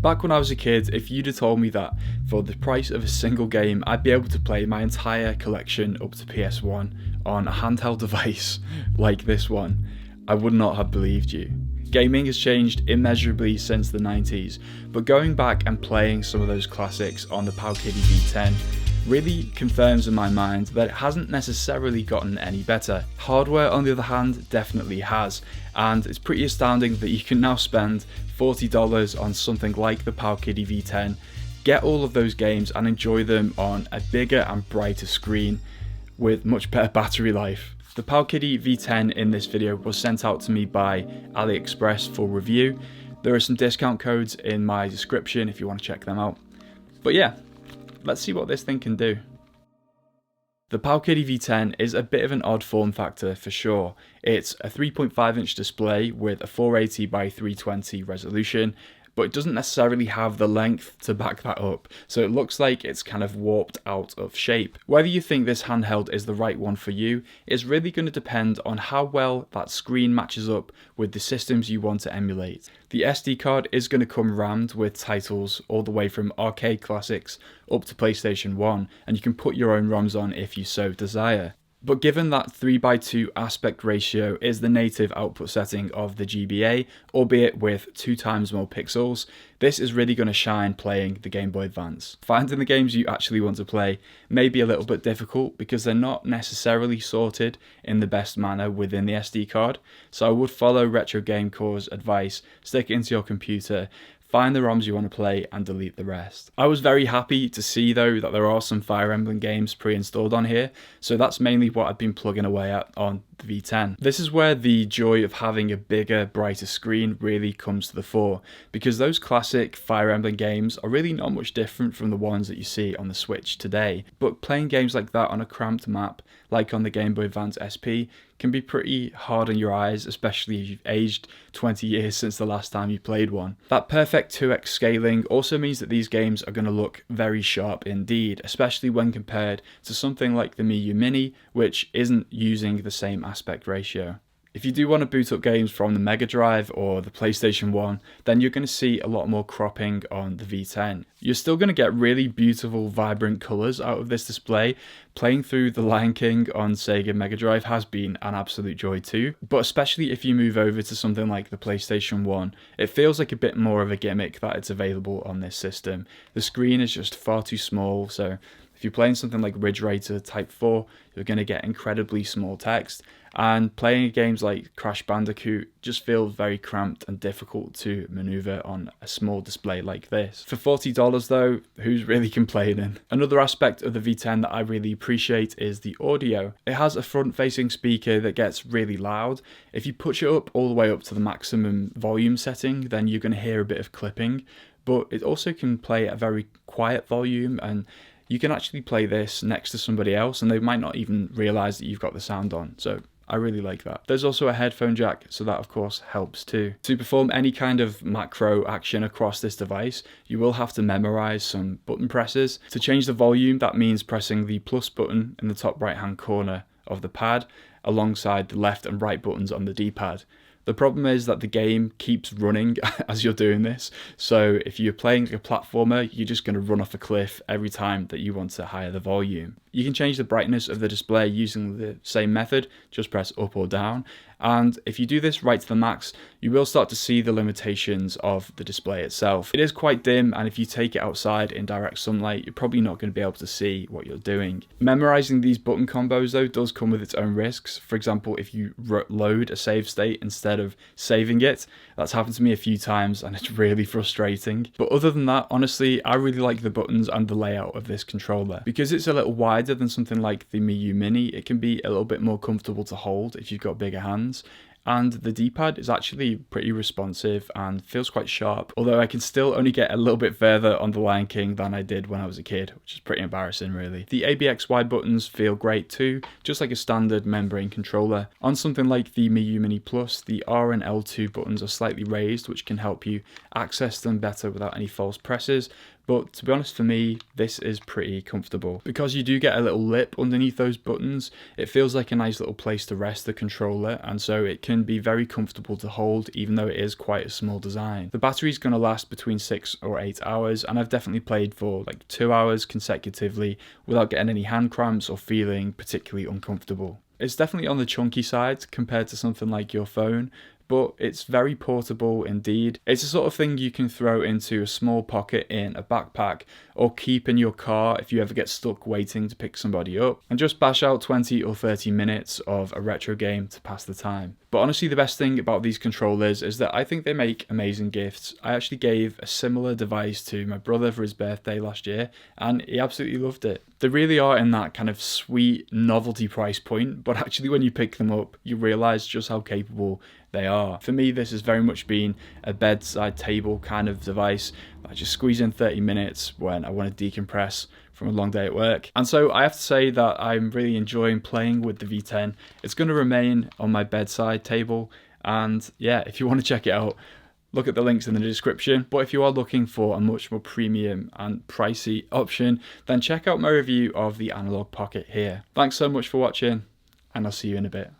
Back when I was a kid, if you'd have told me that for the price of a single game, I'd be able to play my entire collection up to PS1 on a handheld device like this one, I would not have believed you. Gaming has changed immeasurably since the 90s, but going back and playing some of those classics on the POWKIDDY V10 really confirms in my mind that it hasn't necessarily gotten any better. Hardware, on the other hand, definitely has, and it's pretty astounding that you can now spend $40 on something like the POWKIDDY V10, get all of those games and enjoy them on a bigger and brighter screen with much better battery life. The POWKIDDY V10 in this video was sent out to me by AliExpress for review. There are some discount codes in my description if you want to check them out. But yeah, let's see what this thing can do. The POWKIDDY V10 is a bit of an odd form factor for sure. It's a 3.5-inch display with a 480 by 320 resolution, but it doesn't necessarily have the length to back that up, so it looks like it's kind of warped out of shape. Whether you think this handheld is the right one for you is really going to depend on how well that screen matches up with the systems you want to emulate. The SD card is going to come rammed with titles all the way from arcade classics up to PlayStation 1, and you can put your own ROMs on if you so desire. But given that 3:2 aspect ratio is the native output setting of the GBA, albeit with 2 times more pixels, this is really going to shine playing the Game Boy Advance. Finding the games you actually want to play may be a little bit difficult because they're not necessarily sorted in the best manner within the SD card, so I would follow Retro Game Core's advice, stick it into your computer, find the ROMs you want to play and delete the rest. I was very happy to see though that there are some Fire Emblem games pre-installed on here, so that's mainly what I've been plugging away at on the V10. This is where the joy of having a bigger, brighter screen really comes to the fore, because those classic Fire Emblem games are really not much different from the ones that you see on the Switch today, but playing games like that on a cramped map, like on the Game Boy Advance SP, can be pretty hard on your eyes, especially if you've aged 20 years since the last time you played one. That perfect 2x scaling also means that these games are going to look very sharp indeed, especially when compared to something like the Mii U Mini, which isn't using the same aspect ratio. If you do want to boot up games from the Mega Drive or the PlayStation 1, then you're going to see a lot more cropping on the V10. You're still going to get really beautiful, vibrant colours out of this display. Playing through The Lion King on Sega Mega Drive has been an absolute joy too, but especially if you move over to something like the PlayStation 1, it feels like a bit more of a gimmick that it's available on this system. The screen is just far too small, so if you're playing something like Ridge Racer Type 4, you're going to get incredibly small text, and playing games like Crash Bandicoot just feels very cramped and difficult to maneuver on a small display like this. For $40 though, who's really complaining? Another aspect of the V10 that I really appreciate is the audio. It has a front-facing speaker that gets really loud. If you push it up all the way up to the maximum volume setting, then you're going to hear a bit of clipping, but it also can play at a very quiet volume, and you can actually play this next to somebody else and they might not even realize that you've got the sound on, so I really like that. There's also a headphone jack, so that of course helps too. To perform any kind of macro action across this device, you will have to memorize some button presses. To change the volume, that means pressing the plus button in the top right hand corner of the pad alongside the left and right buttons on the D-pad. The problem is that the game keeps running as you're doing this, so if you're playing like a platformer, you're just going to run off a cliff every time that you want to higher the volume. You can change the brightness of the display using the same method, just press up or down, and if you do this right to the max, you will start to see the limitations of the display itself. It is quite dim, and if you take it outside in direct sunlight, you're probably not going to be able to see what you're doing. Memorizing these button combos though does come with its own risks. For example, if you load a save state instead of saving it, that's happened to me a few times and it's really frustrating. But other than that, honestly, I really like the buttons and the layout of this controller. Because it's a little wider than something like the Mii U Mini, it can be a little bit more comfortable to hold if you've got bigger hands. And the D-pad is actually pretty responsive and feels quite sharp, although I can still only get a little bit further on The Lion King than I did when I was a kid, which is pretty embarrassing really. The ABXY buttons feel great too, just like a standard membrane controller. On something like the Mii U Mini Plus, the R and L2 buttons are slightly raised, which can help you access them better without any false presses, but to be honest, for me, this is pretty comfortable. Because you do get a little lip underneath those buttons, it feels like a nice little place to rest the controller, and so it can be very comfortable to hold even though it is quite a small design. The battery's going to last between 6 or 8 hours, and I've definitely played for like 2 hours consecutively without getting any hand cramps or feeling particularly uncomfortable. It's definitely on the chunky side compared to something like your phone, but it's very portable indeed. It's the sort of thing you can throw into a small pocket in a backpack or keep in your car if you ever get stuck waiting to pick somebody up, and just bash out 20 or 30 minutes of a retro game to pass the time. But honestly, the best thing about these controllers is that I think they make amazing gifts. I actually gave a similar device to my brother for his birthday last year, and he absolutely loved it. They really are in that kind of sweet novelty price point, but actually when you pick them up, you realise just how capable they are. For me, this has very much been a bedside table kind of device. I just squeeze in 30 minutes when I want to decompress from a long day at work. And so I have to say that I'm really enjoying playing with the V10. It's going to remain on my bedside table, and yeah, if you want to check it out, look at the links in the description. But if you are looking for a much more premium and pricey option, then check out my review of the Analog Pocket here. Thanks so much for watching, and I'll see you in a bit.